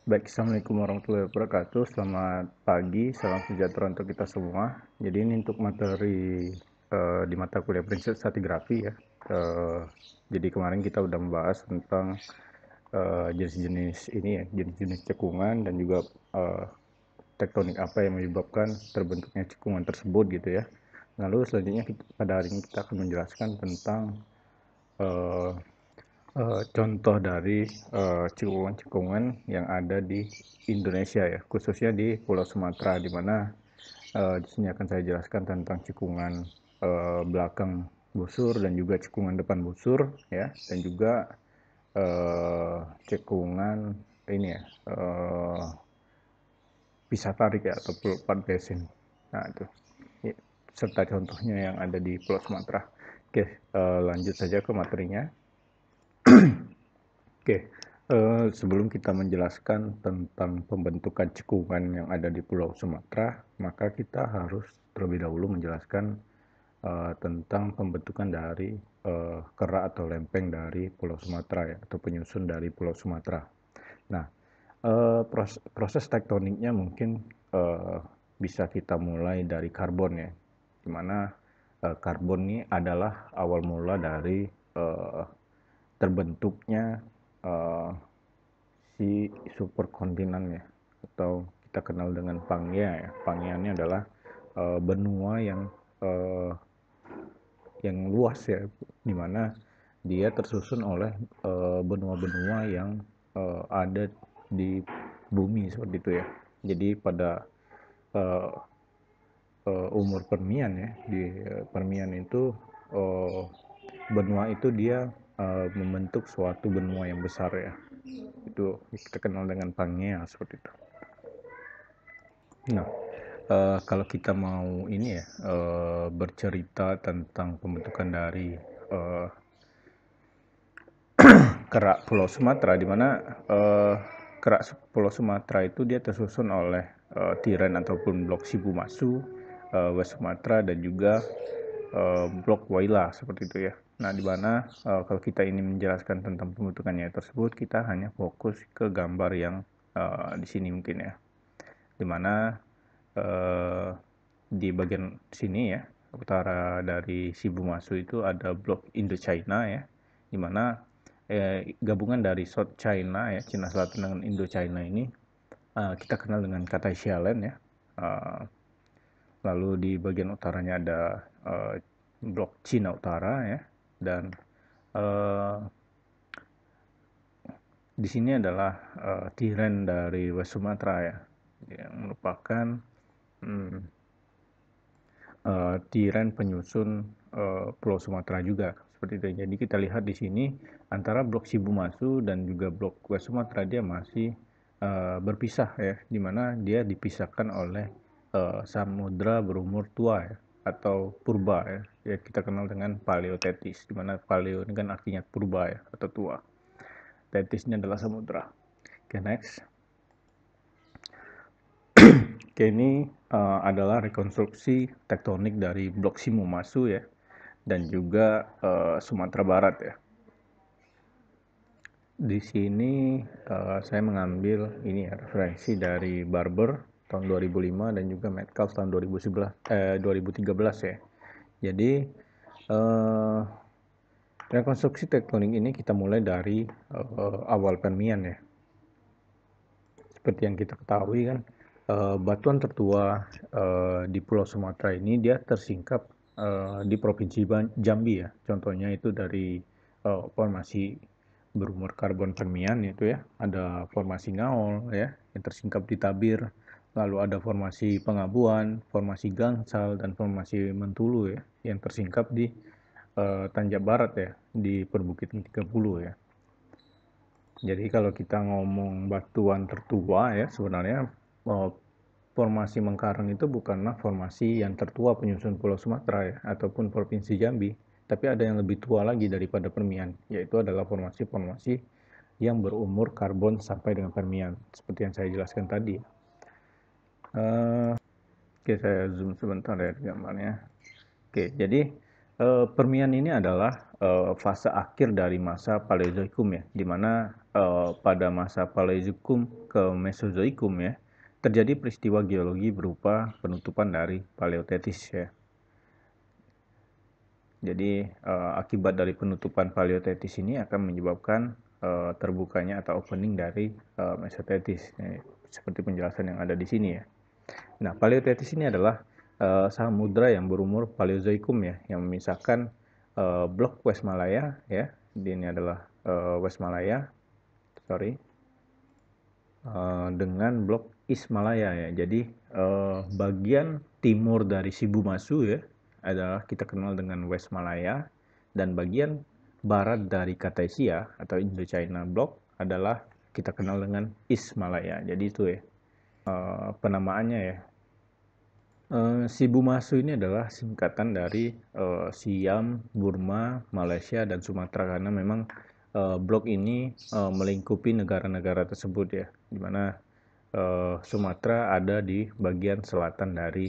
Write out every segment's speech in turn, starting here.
Baik, Assalamualaikum warahmatullahi wabarakatuh. Selamat pagi, salam sejahtera untuk kita semua. Jadi ini untuk materi di mata kuliah prinsip stratigrafi ya. Jadi kemarin kita udah membahas tentang jenis-jenis ini ya, jenis-jenis cekungan dan juga eh, tektonik apa yang menyebabkan terbentuknya cekungan tersebut gitu ya. Lalu selanjutnya pada hari ini kita akan menjelaskan tentang eh, contoh dari cekungan-cekungan yang ada di Indonesia ya, khususnya di Pulau Sumatera, di mana di sini akan saya jelaskan tentang cekungan belakang busur dan juga cekungan depan busur ya, dan juga cekungan ini ya, pisah tarik ya atau part basin. Nah itu ya, serta contohnya yang ada di Pulau Sumatera. Oke, lanjut saja ke materinya. Oke, sebelum kita menjelaskan tentang pembentukan cekungan yang ada di Pulau Sumatera, maka kita harus terlebih dahulu menjelaskan tentang pembentukan dari kerak atau lempeng dari Pulau Sumatera ya, atau penyusun dari Pulau Sumatera. Nah, proses tektoniknya mungkin bisa kita mulai dari karbon ya, dimana karbon ini adalah awal mula dari terbentuknya uh, si superkontinan ya, atau kita kenal dengan Pangea ya. Pangea ini adalah benua uh, yang luas ya, dimana dia tersusun oleh benua-benua yang ada di bumi seperti itu ya. Jadi pada uh, umur Permian ya, di Permian itu uh, benua itu dia membentuk suatu benua yang besar ya, itu kita kenal dengan Pangea seperti itu. Nah, kalau kita mau ini ya, bercerita tentang pembentukan dari kerak Pulau Sumatera, di mana kerak Pulau Sumatera itu dia tersusun oleh tiren ataupun blok Sibumasu, West Sumatera, dan juga blok Waila seperti itu ya. Nah, di mana kalau kita ini menjelaskan tentang pembentukannya tersebut, kita hanya fokus ke gambar yang di sini mungkin ya, di mana di bagian sini ya, utara dari Shibumasu itu ada blok Indochina ya, di mana gabungan dari South China ya, Cina Selatan dengan Indochina ini kita kenal dengan kata Xialan ya. Lalu di bagian utaranya ada blok Cina Utara ya, dan di sini adalah tiren dari West Sumatera ya, yang merupakan tiren penyusun Pulau Sumatera juga seperti itu. Jadi kita lihat di sini antara blok Sibumasu dan juga blok West Sumatera dia masih berpisah ya, di mana dia dipisahkan oleh samudra berumur tua ya, atau purba ya. Ya kita kenal dengan paleotetis, di mana paleo ini kan artinya purba ya, atau tua. Tetis ini adalah samudra. Oke, next. Oke, ini adalah rekonstruksi tektonik dari blok Sibumasu ya, dan juga Sumatera Barat ya. Di sini saya mengambil ini ya, referensi dari Barber tahun 2005 dan juga Metcalf tahun 2013 ya. Jadi rekonstruksi tektonik ini kita mulai dari awal Permian ya. Seperti yang kita ketahui kan, batuan tertua di Pulau Sumatera ini dia tersingkap di Provinsi Jambi ya. Contohnya itu dari formasi berumur karbon Permian itu ya. Ada formasi Ngaol ya yang tersingkap di Tabir. Lalu ada formasi Pengabuan, formasi Gangsal, dan formasi Mentulu ya yang tersingkap di Tanjak Barat ya, di Perbukitan 30 ya. Jadi kalau kita ngomong batuan tertua ya, sebenarnya formasi Mengkareng itu bukanlah formasi yang tertua penyusun Pulau Sumatera ya, ataupun Provinsi Jambi, tapi ada yang lebih tua lagi daripada Permian, yaitu adalah formasi-formasi yang berumur karbon sampai dengan Permian, seperti yang saya jelaskan tadi. Oke, saya zoom sebentar ya gambarnya. Oke, jadi Permian ini adalah fase akhir dari masa Paleozoikum ya, di mana pada masa Paleozoikum ke Mesozoikum ya, terjadi peristiwa geologi berupa penutupan dari Paleothetis ya. Jadi akibat dari penutupan Paleothetis ini akan menyebabkan terbukanya atau opening dari Mesothetis, seperti penjelasan yang ada di sini ya. Nah, Paleothetis ini adalah samudra yang berumur Paleozoikum ya, yang memisahkan blok West Malaya ya. Ini adalah West Malaya, sorry, dengan blok East Malaya ya. Jadi bagian timur dari Shibumasu ya adalah kita kenal dengan West Malaya, dan bagian barat dari Katesia atau Indochina Block adalah kita kenal dengan East Malaya. Jadi itu ya penamaannya ya. Shibumasu ini adalah singkatan dari Siam, Burma, Malaysia, dan Sumatera, karena memang blok ini melingkupi negara-negara tersebut ya, di mana Sumatera ada di bagian selatan dari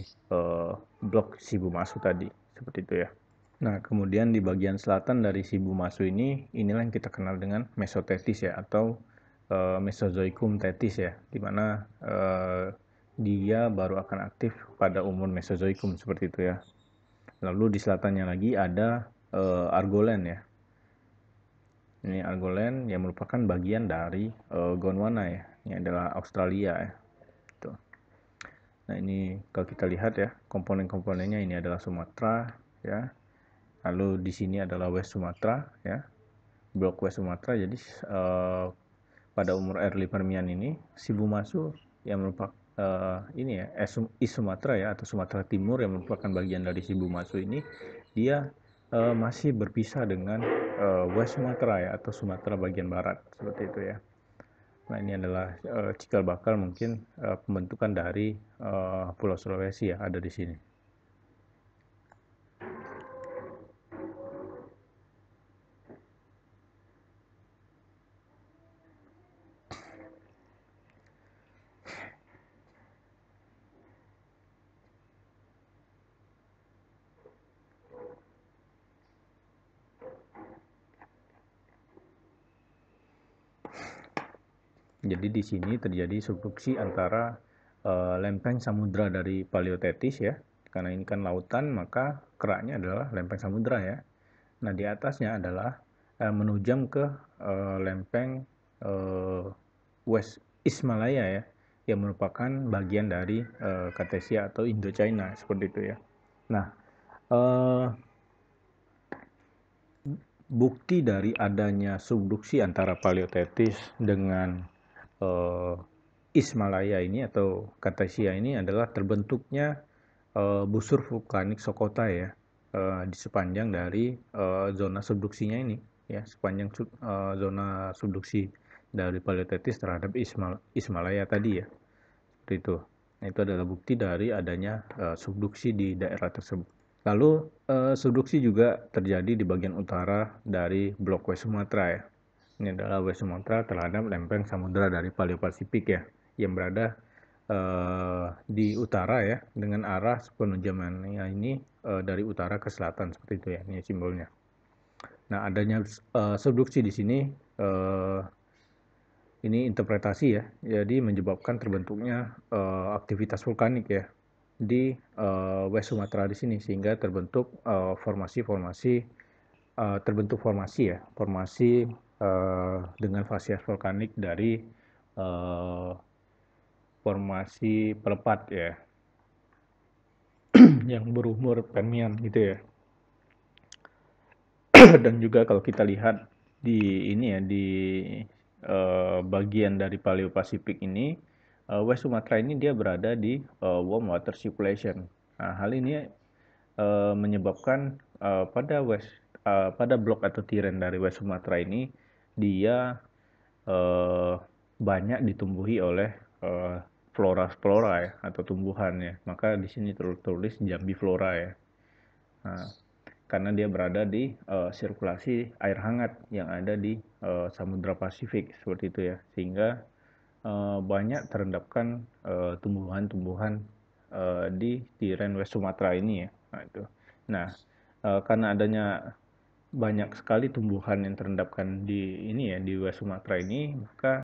blok Shibumasu tadi, seperti itu ya. Nah, kemudian di bagian selatan dari Shibumasu inilah yang kita kenal dengan Mesothetis ya, atau Mesozoikum Tethys ya, di mana dia baru akan aktif pada umur Mesozoikum seperti itu ya. Lalu di selatannya lagi ada Argoland ya. Ini Argoland yang merupakan bagian dari Gondwana ya. Ini adalah Australia ya. Tuh. Nah, ini kalau kita lihat ya, komponen-komponennya ini adalah Sumatera ya. Lalu di sini adalah West Sumatera ya. Blok West Sumatera. Jadi pada umur early Permian ini Shibumasu yang merupakan ini ya, East Sumatera ya, atau Sumatera Timur yang merupakan bagian dari Shibumasu ini, dia masih berpisah dengan West Sumatera ya, atau Sumatera bagian barat, seperti itu ya. Nah, ini adalah cikal bakal mungkin pembentukan dari Pulau Sulawesi ya, ada di sini. Jadi di sini terjadi subduksi antara lempeng samudra dari Paleothetis ya, karena ini kan lautan, maka keraknya adalah lempeng samudra ya. Nah, di atasnya adalah menujam ke lempeng West East Malaya ya, yang merupakan bagian dari Katesia atau Indochina, seperti itu ya. Nah, bukti dari adanya subduksi antara Paleothetis dengan East Malaya ini atau Katesia ini adalah terbentuknya busur vulkanik Sokota ya, di sepanjang dari zona subduksinya ini ya, sepanjang zona subduksi dari Paleothetis terhadap East Malaya tadi ya, seperti itu. Nah, itu adalah bukti dari adanya subduksi di daerah tersebut. Lalu subduksi juga terjadi di bagian utara dari blok West Sumatera ya. Ini adalah West Sumatera terhadap lempeng samudera dari Paleo-Pasifik ya, yang berada di utara ya, dengan arah penujamannya ini dari utara ke selatan, seperti itu ya. Ini simbolnya. Nah, adanya subduksi di sini ini interpretasi ya, jadi menyebabkan terbentuknya aktivitas vulkanik ya di West Sumatera di sini, sehingga terbentuk formasi-formasi formasi dengan fasies vulkanik dari formasi pelepat ya, yang berumur Permian gitu ya. Dan juga kalau kita lihat di ini ya, di bagian dari Paleo Pasifik ini, West Sumatera ini dia berada di warm water circulation. Nah, hal ini menyebabkan pada blok atau tiren dari West Sumatera ini dia banyak ditumbuhi oleh flora ya, atau tumbuhan ya. Maka di sini tertulis Jambi Flora ya. Nah, karena dia berada di sirkulasi air hangat yang ada di Samudra Pasifik, seperti itu ya, sehingga banyak terendapkan tumbuhan-tumbuhan di tiren West Sumatera ini ya. Nah, itu. Nah, karena adanya banyak sekali tumbuhan yang terendapkan di ini ya di West Sumatera ini, maka